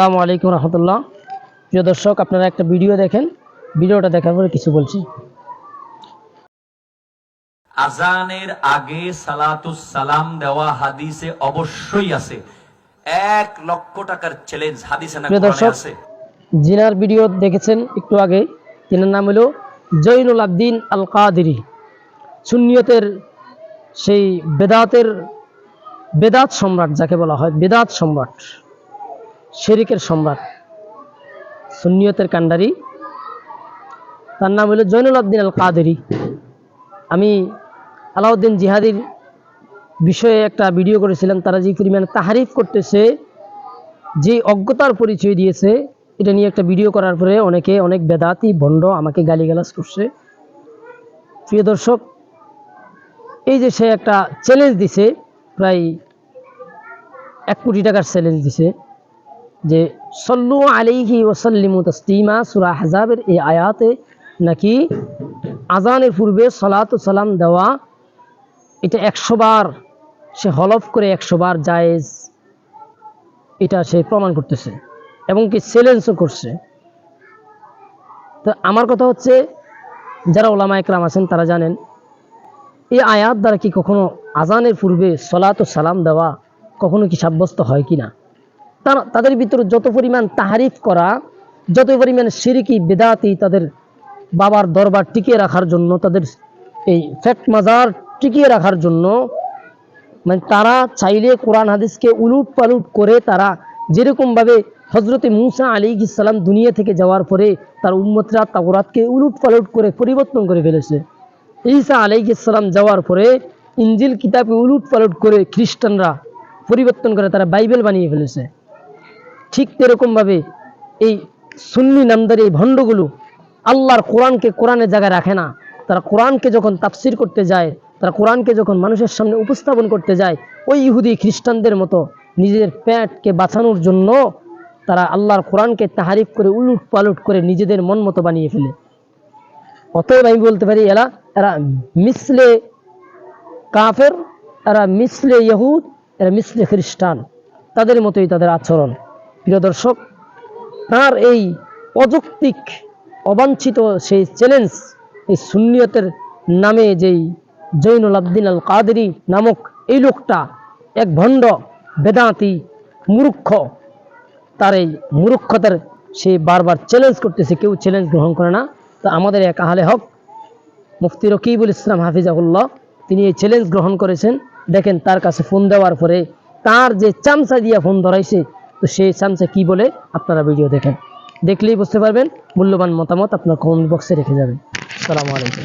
আসসালামু আলাইকুম রহমতুল্লাহ। প্রিয় দর্শক, আপনারা একটা ভিডিও দেখেন, ভিডিওটা দেখার পরে কিছু বলছি। আজানের আগে সালাতুস সালাম দেওয়া হাদিসে অবশ্যই আছে। 1,00,000 টাকার চ্যালেঞ্জ হাদিসে না প্রিয় কোরআনে দর্শক, আছে। জিনার ভিডিও দেখেছেন একটু আগে, তিনার নাম হলো জৈনুল আবদিন আল কাদেরী। সুন্নিয়তের সেই বেদাত সম্রাট যাকে বলা হয়, বেদাত সম্রাট, শিরকের সম্রাট, সুন্নিয়তের কান্ডারি, তার নাম হলো জৈনুল আবদিন আল কাদেরী। আমি আলাউদ্দিন জিহাদির বিষয়ে একটা ভিডিও করেছিলাম। তারা যে পরিমাণে তাহারিফ করতেছে, যে অজ্ঞতার পরিচয় দিয়েছে, এটা নিয়ে একটা ভিডিও করার পরে অনেকে অনেক বেদাতি ভণ্ড আমাকে গালিগালাজ করছে। প্রিয় দর্শক, এই যে সে একটা চ্যালেঞ্জ দিছে, প্রায় 1 কোটি টাকার চ্যালেঞ্জ দিছে যে সল্লু আলাইহি ওয়াসাল্লিমু তাসলিমা, সূরা আহজাবের এই আয়াতে নাকি আজানের পূর্বে সালাতু সালাম দেওয়া, এটা 100 বার সে হলফ করে 100 বার জায়েজ, এটা সে প্রমাণ করতেছে এবং কি চ্যালেঞ্জও করছে। তো আমার কথা হচ্ছে, যারা ওলামা একরাম আছেন তারা জানেন এই আয়াত দ্বারা কি কখনো আজানের পূর্বে সালাতু সালাম দেওয়া কখনো কি সাব্যস্ত হয় কিনা। তাদের ভিতরে যত পরিমাণ তাহারিফ করা, যত পরিমাণ শিরকি বেদাতি, তাদের বাবার দরবার টিকিয়ে রাখার জন্য, তাদের এই ফেক মাজার টিকিয়ে রাখার জন্য, মানে তারা চাইলে কোরআন হাদিসকে উলুট পালুট করে, তারা যেরকমভাবে হজরতে মুসা আলাইহিস সালাম দুনিয়া থেকে যাওয়ার পরে তার উম্মতরা তাওরাতকে উলুট পালুট করে পরিবর্তন করে ফেলেছে। ঈসা আলাইহিস সালাম যাওয়ার পরে ইনজিল কিতাবে উলুট পালুট করে খ্রিস্টানরা পরিবর্তন করে তারা বাইবেল বানিয়ে ফেলেছে। ঠিক এরকমভাবে এই সুন্নি নামদারি এই ভণ্ডগুলো আল্লাহর কোরআনকে কোরআনের জায়গায় রাখে না। তারা কোরআনকে যখন তাফসির করতে যায়, তারা কোরআনকে যখন মানুষের সামনে উপস্থাপন করতে যায়, ওই ইহুদি খ্রিস্টানদের মতো নিজেদের পেটকে বাঁচানোর জন্য তারা আল্লাহর কোরআনকে তাহারিফ করে উলুট পালুট করে নিজেদের মন মতো বানিয়ে ফেলে। অতএব আমি বলতে পারি, এরা মিসলে কাফের, এরা মিসলে ইহুদ, এরা মিসলে খ্রিস্টান, তাদের মতোই তাদের আচরণ। প্রিয় দর্শক, তার এই অযৌক্তিক অবাঞ্ছিত সেই চ্যালেঞ্জ, এই সুন্নিয়তের নামে যেই জৈনুল আবদিন আল কাদেরী নামক এই লোকটা এক ভণ্ড বেদাতি মূর্খ, তার এই মূর্খতার সে বারবার চ্যালেঞ্জ করতেছে, কেউ চ্যালেঞ্জ গ্রহণ করে না। তো আমাদের এক আহলে হক মুফতি রকিবুল ইসলাম হাফিজাহুল্লাহ, তিনি এই চ্যালেঞ্জ গ্রহণ করেছেন। দেখেন, তার কাছে ফোন দেওয়ার পরে তার যে চামচা দিয়ে ফোন ধরাইছে, তো সেই চামচা কি বলে আপনারা ভিডিও দেখেন, দেখলেই বুঝতে পারবেন। মূল্যবান মতামত আপনার কমেন্ট বক্সে রেখে যাবেন। আসসালামু আলাইকুম।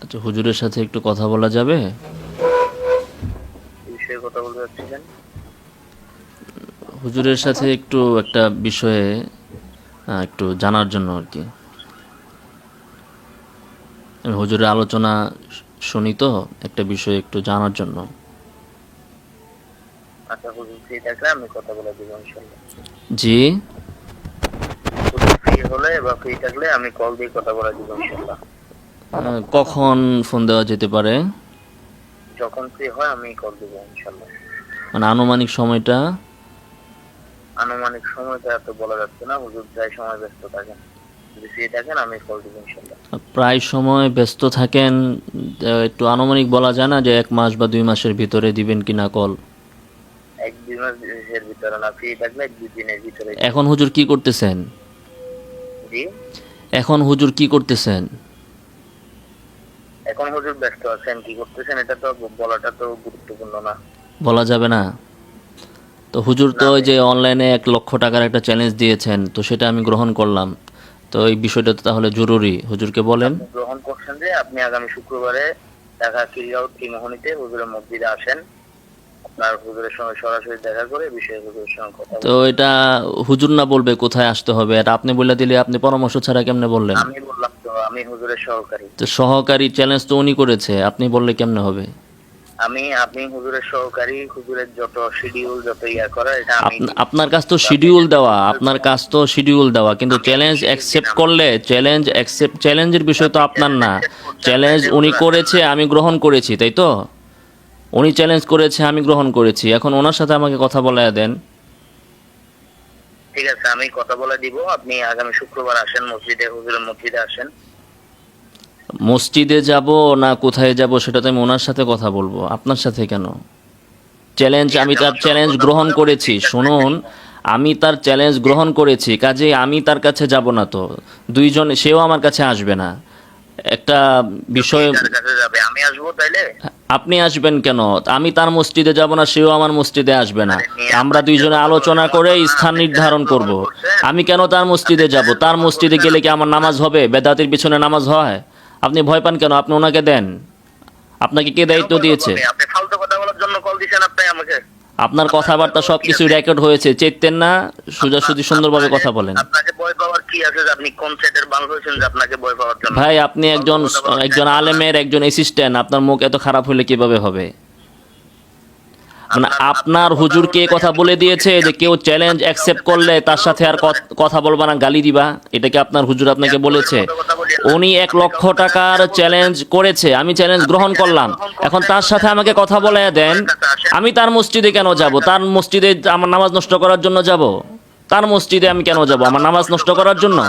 আচ্ছা, হুজুরের সাথে একটু কথা বলা যাবে? হুজুরের সাথে একটু একটা বিষয়ে একটু জানার জন্য আর কি। আমি হুজুরের আলোচনা শুনি, তো একটা বিষয়ে একটু জানার জন্য। আচ্ছা, হুজুর ফ্রি থাকলে আমি কথা বলে দিব ইনশাআল্লাহ। জি, হুজুর ফ্রি হলে বা ফ্রি থাকলে আমি কল দিয়ে কথা বলে দিব ইনশাআল্লাহ। কখন ফোন দেওয়া যেতে পারে? যখন ফ্রি হয় আমি কল দিব ইনশাআল্লাহ। মানে আনুমানিক সময়টা? আনুমানিক সময়টা এত বলা যাচ্ছে না, হুজুর যাই সময় ব্যস্ত থাকেন, যদি ফ্রি থাকেন আমি কল দিব ইনশাআল্লাহ। প্রায় সময় ব্যস্ত থাকেন, একটু আনুমানিক বলা যায় না যে 1 মাস বা 2 মাসের ভিতরে দিবেন কিনা কল? 1-2 মাসের ভিতরে না, ফ্রি থাকলে 1-2 দিনের ভিতরে। এখন হুজুর কি করতেছেন? জি, এখন হুজুর কি করতেছেন? এখন হুজুর ব্যস্ত আছেন, কি করতেছেন এটা তো বলাটা তো গুরুত্বপূর্ণ না, বলা যাবে না? তো হুজুর তো ওই যে অনলাইনে 1,00,000 টাকার একটা চ্যালেঞ্জ দিয়েছেন, তো সেটা আমি গ্রহণ করলাম। তো এই বিষয়টা তো তাহলে জরুরি, হুজুরকে বলেন। গ্রহণ করছেন যে আপনি আগামী শুক্রবারে ঢাকা কিরিয়াউট ত্রিমোহনীতে হুজুরের মসজিদে আসেন, আপনার হুজুরের সঙ্গে সরাসরি দেখা করে বিষয়ে হুজুরের সঙ্গে কথা তো এটা হুজুর না বলবে কোথায় আসতে হবে, এটা আপনি বলে দিলে, আপনি পরামর্শ ছাড়া কেমনে বললেন? আমি বললাম তো, আমি হুজুরের সহকারী। তো সহকারী চ্যালেঞ্জ তো উনি করেছে, আপনি বললে কেমনে হবে? আপনি হুজুরের সহকারী, হুজুরের যত শিডিউল যত করা এটা আমি। আপনার কাছ তো শিডিউল দেওয়া, আপনার কাছ তো শিডিউল দেওয়া, কিন্তু চ্যালেঞ্জ অ্যাকসেপ্ট করলে, চ্যালেঞ্জের বিষয় তো আপনার না। চ্যালেঞ্জ উনি করেছে, আমি গ্রহণ করেছি, তাই তো? উনি চ্যালেঞ্জ করেছে, আমি গ্রহণ করেছি, এখন ওনার সাথে আমাকে কথা বলায় দেন। ঠিক আছে, আমি কথা বলে দিব। আপনি আগামী শুক্রবার আসেন মসজিদে, হুজুরের মসজিদে আসেন। মসজিদে যাব না কোথায় যাব সেটা তো আমি ওনার সাথে কথা বলবো, আপনার সাথে কেন? চ্যালেঞ্জ, আমি তার চ্যালেঞ্জ গ্রহণ করেছি, শুনুন, আমি তার চ্যালেঞ্জ গ্রহণ করেছি, কাজে আমি তার কাছে যাব না তো দুইজন, সেও আমার কাছে আসবে না। একটা বিষয়, যার কাছে যাবে আমি আসবো তাইলে? আপনি আসবেন কেন? আমি তার মসজিদে যাব না, সেও আমার মসজিদে আসবে না। আমরা দুইজনে আলোচনা করে স্থান নির্ধারণ করব। আমি কেন তার মসজিদে যাব? তার মসজিদে গেলে কি আমার নামাজ হবে? বেদাতের পিছনে নামাজ হয়? আপনি ভয় পান কেন? আপনি ওনাকে দেন। আপনাকে কে দায়িত্ব দিয়েছে? আপনি ফালতু কথা বলার জন্য কল দিছেন আপনি আমাকে? আপনার কথাবার্তা সবকিছু রেকর্ড হয়েছে, চেতেন না, সোজাসুজি সুন্দরভাবে কথা বলেন। আপনাকে ভয় পাওয়ার কি আছে যে আপনি কোন সেটের বাল হয়েছেন যে আপনাকে ভয় পাওয়ার জন্য? ভাই, আপনি একজন আলেমের একজন অ্যাসিস্ট্যান্ট, আপনার মুখ এত খারাপ হলে কিভাবে হবে? মানে আপনার হুজুরকে এই কথা বলে দিয়েছে যে কেউ চ্যালেঞ্জ অ্যাকসেপ্ট করলে তার সাথে আর কথা বলবা না, গালি দিবা, এটা কি আপনার হুজুর আপনাকে বলেছে? উনি 1 লক্ষ টাকার চ্যালেঞ্জ করেছে, আমি চ্যালেঞ্জ গ্রহণ করলাম, এখন তার সাথে আমাকে কথা বলে দেন। আমি তার মসজিদে কেন যাব? তার মসজিদে আমার নামাজ নষ্ট করার জন্য যাব? তার মসজিদে আমি কেন যাব? আমার নামাজ নষ্ট করার জন্য?